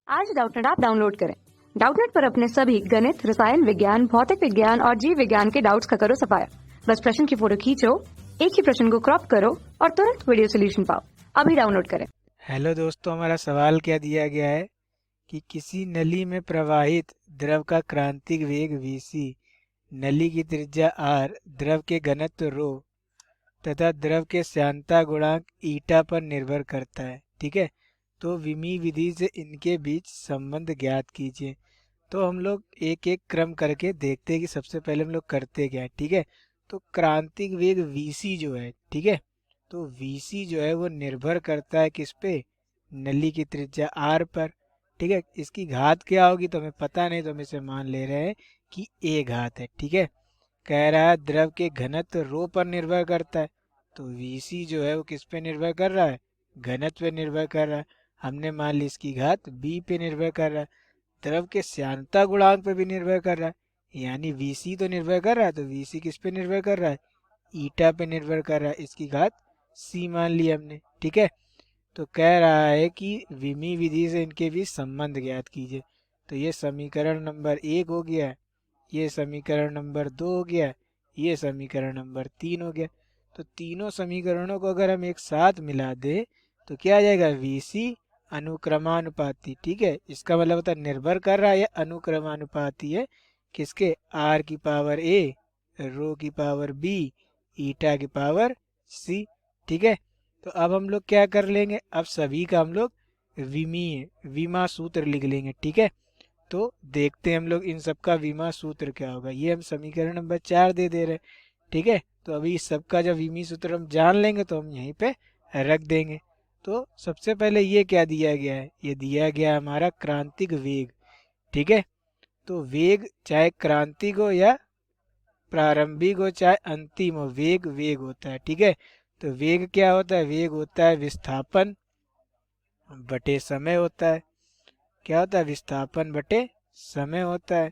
आज Doubtnut app download करें। Doubtnut पर अपने सभी गणित, रसायन विज्ञान, भौतिक विज्ञान और जीव विज्ञान के डाउट्स का करो सफाया। बस प्रश्न की फोटो खींचो, एक ही प्रश्न को क्रॉप करो और तुरंत वीडियो सोल्यूशन पाओ। अभी डाउनलोड करें। हेलो दोस्तों, हमारा सवाल क्या दिया गया है कि किसी नली में प्रवाहित द्रव का क्रांतिक वेग vc, नली की त्रिज्या r, द्रव के घनत्व रो तथा द्रव के श्यानता गुणांक ईटा पर निर्भर करता है। ठीक है, तो विमी विधि से इनके बीच संबंध ज्ञात कीजिए। तो हम लोग एक एक क्रम करके देखते हैं कि सबसे पहले हम लोग करते क्या है। ठीक है, तो क्रांतिक वेग vc जो है, ठीक है, तो vc जो है वो निर्भर करता है किस पे, नली की त्रिज्या r पर। ठीक है, इसकी घात क्या होगी तो हमें पता नहीं, तो हम इसे मान ले रहे हैं कि a घात है। ठीक है, कह रहा है द्रव के घनत्व रो पर निर्भर करता है, तो vc जो है वो किस पे निर्भर कर रहा है, घनत्व पे निर्भर कर रहा है। हमने मान ली इसकी घात b पे निर्भर कर रहा है। द्रव के श्यानता गुणांक पे भी निर्भर कर रहा है, यानी vc तो निर्भर कर रहा है, तो vc किस पे निर्भर कर रहा है, ईटा पे निर्भर कर रहा है। इसकी घात c मान ली हमने। ठीक है, तो कह रहा है कि विमी विधि से इनके बीच संबंध ज्ञात कीजिए। तो ये समीकरण नंबर 1 हो गया, ये समीकरण नंबर 2 हो गया, ये समीकरण नंबर 3 हो गया। तो तीनों समीकरणों को अगर हम एक साथ मिला दे तो क्या आ जाएगा, vc अनुक्रमानुपाती। ठीक है, इसका मतलब होता है निर्भर कर रहा है या अनुक्रमानुपाती है किसके, r की पावर a, रो की पावर b, ईटा की पावर c। ठीक है, तो अब हम लोग क्या कर लेंगे, अब सभी का हम लोग विमा सूत्र लिख लेंगे। ठीक है, तो देखते हैं हम लोग इन सब का विमा सूत्र क्या होगा। ये हम समीकरण नंबर 4 दे रहे हैं। ठीक है, तो अभी इस सब का जब विमी सूत्र हम जान लेंगे तो हम यहीं पे रख देंगे। तो सबसे पहले ये क्या दिया गया है, ये दिया गया है हमारा क्रांतिक वेग। ठीक है, तो वेग चाहे क्रांतिक हो या प्रारंभिक हो चाहे अंतिम हो, वेग वेग होता है। ठीक है, तो वेग क्या होता है, वेग होता है विस्थापन बटे समय होता है। क्या होता है, विस्थापन बटे समय होता है।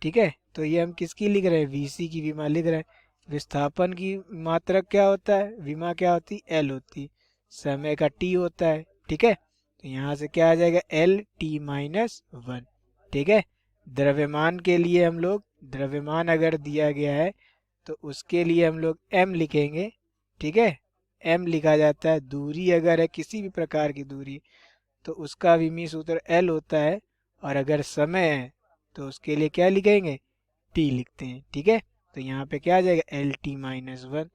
ठीक है, तो ये हम किसकी लिख रहे हैं, vc की विमा लिख रहे हैं। विस्थापन की मात्रक क्या होता है, विमा क्या होती, l होती, समय का t होता है। ठीक है, तो यहाँ से क्या आ जाएगा, l t माइनस 1। ठीक है, द्रव्यमान के लिए हम लोग, द्रव्यमान अगर दिया गया है तो उसके लिए हम लोग m लिखेंगे। ठीक है, m लिखा जाता है, दूरी अगर है किसी भी प्रकार की दूरी तो उसका विमी सूत्र l होता है, और अगर समय है तो उसके लिए क्या लिखेंगे, t लिखते हैं। ठीक है, तो यहाँ पे क्या आ जाएगा, एल टी माइनस 1।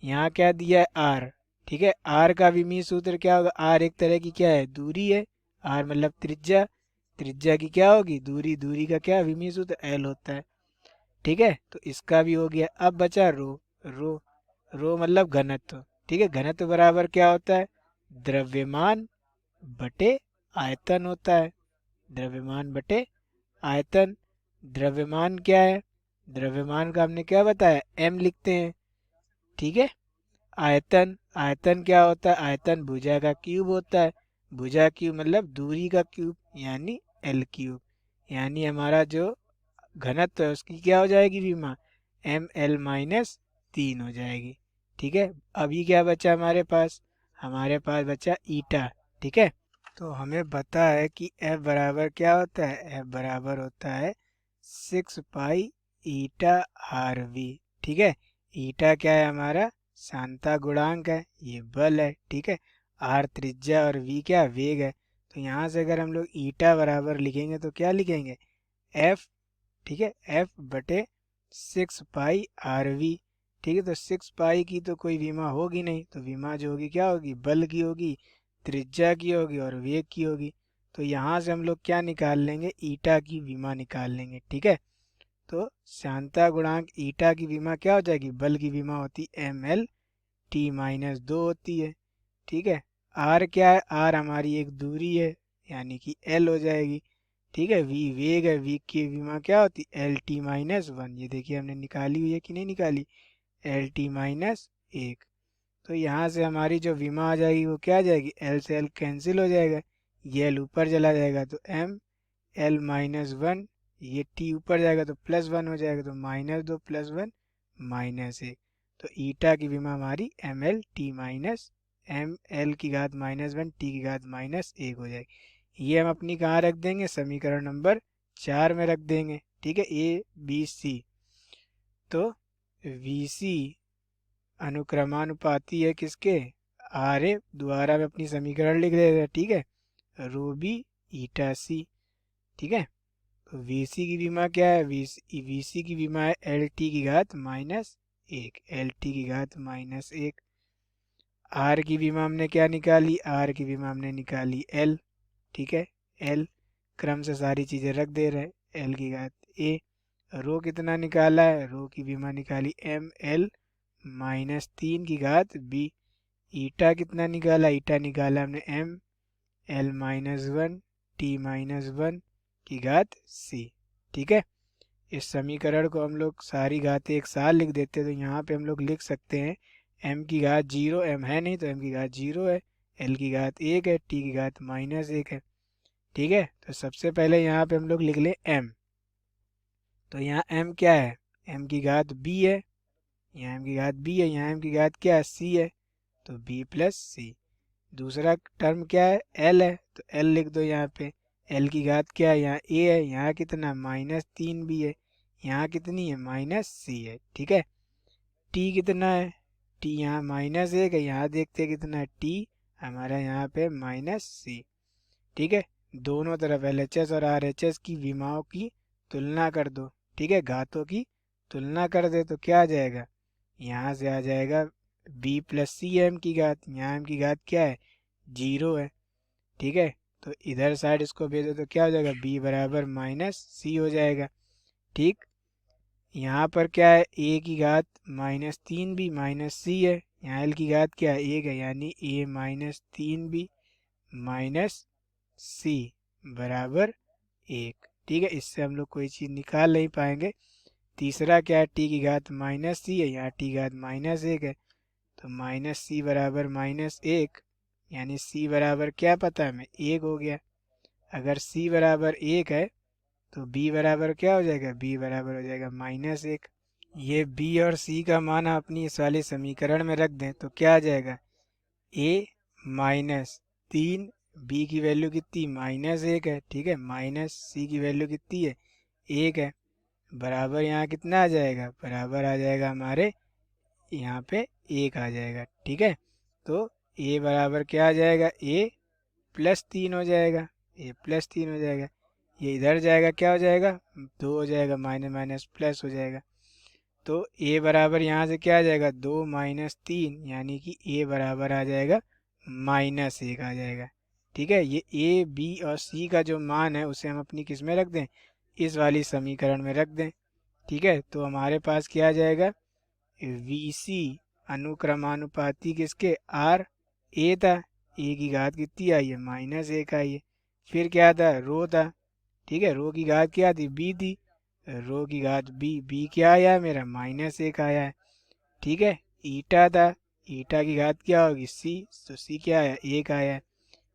यहाँ क्या दिया है, r। ठीक है, r का विमी सूत्र क्या होगा, r एक तरह की क्या है, दूरी है, r मतलब त्रिज्या, त्रिज्या की क्या होगी, दूरी, दूरी का क्या विमी सूत्र l होता है। ठीक है, तो इसका भी हो गया। अब बचा रो, रो, रो मतलब घनत्व। ठीक है, घनत्व बराबर क्या होता है, द्रव्यमान बटे आयतन होता है, द्रव्यमान बटे आयतन। द्रव्यमान क्या है, द्रव्यमान का हमने क्या बताया, m लिखते हैं। ठीक है, आयतन, आयतन क्या होता है, आयतन भुजा का क्यूब होता है, भुजा क्यूब मतलब दूरी का क्यूब, यानी l क्यूब। यानी हमारा जो घनत्व है उसकी क्या हो जाएगी विमा, एम एल माइनस 3 हो जाएगी। ठीक है, अभी क्या बचा हमारे पास बचा ईटा। ठीक है, तो हमें पता है कि F बराबर क्या होता है, F बराबर होता है 6 पाई ईटा आर वी। ठीक है, ईटा क्या है हमारा, शांता गुणांक है, ये बल है। ठीक है, आर त्रिज्या और वी क्या, वेग है। तो यहाँ से अगर हम लोग ईटा बराबर लिखेंगे तो क्या लिखेंगे, F। ठीक है, F बटे 6 पाई आर वी। ठीक है, तो 6 पाई की तो कोई विमा होगी नहीं, तो विमा जो होगी क्या होगी, बल की होगी, त्रिज्या की होगी और वेग की होगी। तो यहाँ से हम लोग क्या निकाल लेंगे, ईटा की विमा निकाल लेंगे। ठीक है, तो श्यानता गुणांक ईटा की विमा क्या हो जाएगी, बल की विमा होती एम एल टी माइनस 2 होती है। ठीक है, आर क्या है, आर हमारी एक दूरी है, यानी कि एल हो जाएगी। ठीक है, वी वेग है, वी की विमा क्या होती, एल टी माइनस 1। ये देखिए हमने निकाली हुई है कि नहीं निकाली, एल टी माइनस 1। तो यहाँ से हमारी जो विमा आ जाएगी वो क्या आ जाएगी, एल से एल कैंसिल हो जाएगा, ये एल ऊपर चला जाएगा तो एम एल माइनस 1, ये टी ऊपर जाएगा तो प्लस 1 हो जाएगा, तो माइनस 2 प्लस 1 माइनस 1। तो ईटा की विमा हमारी M L T minus M L की घात माइनस 1 टी की घात माइनस 1 हो जाएगी। ये हम अपनी कहाँ रख देंगे, समीकरण नंबर 4 में रख देंगे। ठीक है, ए बी सी। तो वी सी अनुक्रमानुपाती है किसके, आर ए। दोबारा में अपनी समीकरण लिख देते हैं। ठीक है, रो बी ईटा सी। ठीक है, तो वी सी की विमा क्या है, वी सी की विमा है एल टी की घात -1, एल टी की घात -1। आर की विमा हमने क्या निकाली, आर की विमा हमने निकाली एल। ठीक है, एल क्रम से सारी चीज़ें रख दे रहे हैं, एल की घात ए। रो कितना निकाला है, रो की विमा निकाली एम एल -3 की घात बी। ईटा कितना निकाला, ईटा निकाला हमने एम एल -1 टी -1 की घात सी। ठीक है, इस समीकरण को हम लोग सारी घातें एक साथ लिख देते हैं, तो यहाँ पे हम लोग लिख सकते हैं m की घात 0, m है नहीं तो m की घात 0 है, l की घात 1 है, t की घात -1 है। ठीक है, तो सबसे पहले यहाँ पे हम लोग लिख लें m। तो यहाँ m क्या है, m की घात b है, यहाँ m की घात b है, यहाँ m की घात क्या है, c है, तो b प्लस c। दूसरा टर्म क्या है, l है, तो l लिख दो यहाँ पे। l की घात क्या है, यहाँ a है, यहाँ कितना -3 भी है, यहाँ कितनी है -c है। ठीक है, t कितना है, t यहाँ -1 है, यहाँ देखते हैं कितना है, t हमारा यहाँ पे -c। ठीक है, दोनों तरफ LHS और RHS की विमाओं की तुलना कर दो। ठीक है, घातों की तुलना कर दे तो क्या आ जाएगा, यहाँ से आ जाएगा b प्लस सी एम की घात, यहाँ m की घात क्या है 0 है। ठीक है, तो इधर साइड इसको भेज दो तो क्या हो जाएगा, b बराबर -c हो जाएगा। ठीक, यहाँ पर क्या है, a की घात -3 भी -c है, यहाँ l की घात क्या है 1 है, यानी a -3 भी -c बराबर 1। ठीक है, इससे हम लोग कोई चीज़ निकाल नहीं पाएंगे। तीसरा क्या है, t की घात -c है, यहाँ t की घात -1 है, तो -c बराबर -1, यानी c बराबर क्या पता है हमें 1 हो गया। अगर c बराबर 1 है तो b बराबर क्या हो जाएगा, b बराबर हो जाएगा -1। ये b और c का मान हम अपनी इस वाले समीकरण में रख दें तो क्या आ जाएगा, a -3, b की वैल्यू कितनी -1 है। ठीक है, c की वैल्यू कितनी है 1 है, बराबर यहाँ कितना आ जाएगा, बराबर आ जाएगा हमारे यहाँ पे 1 आ जाएगा। ठीक है, तो a बराबर क्या आ जाएगा, a प्लस 3 हो जाएगा, a प्लस 3 हो जाएगा, ये इधर जाएगा क्या हो जाएगा 2 हो जाएगा, माइनस माइनस प्लस हो जाएगा। तो a बराबर यहाँ से क्या आ जाएगा 2 - 3, यानी कि a बराबर आ जाएगा -1 आ जाएगा। ठीक है, ये a b और c का जो मान है उसे हम अपनी किस में रख दें, इस वाली समीकरण में रख दें। ठीक है, तो हमारे पास क्या आ जाएगा, VC अनुक्रमानुपाती किसके, R a था, a की घात कितनी आई है -1 आई है। फिर क्या था, रो था। ठीक है, रो की घात क्या थी, b थी, रो की घात b क्या आया है मेरा -1 आया है। ठीक है, ईटा था, ईटा की घात क्या होगी c, तो c क्या आया 1 आया है।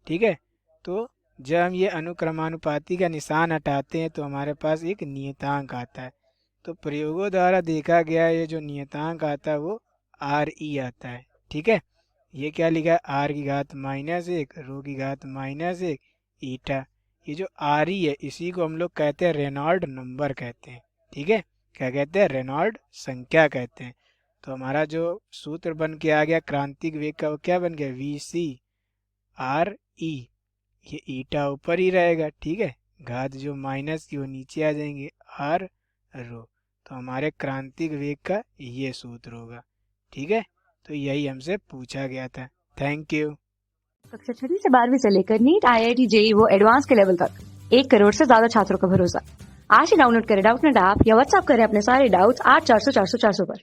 ठीक है, तो जब हम ये अनुक्रमानुपाती का निशान हटाते हैं तो हमारे पास एक नियतांक आता है। तो प्रयोगों द्वारा देखा गया ये जो नियतांक आता है वो RE आता है। ठीक है, ये क्या लिखा है, r की घात -1, रो की घात -1 ईटा। ये जो RE है इसी को हम लोग कहते हैं रेनॉल्ड नंबर कहते हैं। ठीक है, क्या कहते हैं, रेनॉल्ड संख्या कहते हैं। तो हमारा जो सूत्र बन के आ गया क्रांतिक वेग का वो क्या बन गया, VC RE। ये ईटा ऊपर ही रहेगा। ठीक है, घात जो माइनस की वो नीचे आ जाएंगे, R रो। तो हमारे क्रांतिक वेग का ये सूत्र होगा। ठीक है, तो यही हमसे पूछा गया था। Thank you. कक्षा 6 से 12वीं से लेकर नीट, IIT, JEE वो एडवांस के लेवल तक 1 करोड़ से ज्यादा छात्रों का भरोसा। आज ही डाउनलोड करें डाउटनेट ऐप या व्हाट्सएप करें अपने सारे डाउट्स 8400 400 400 पर।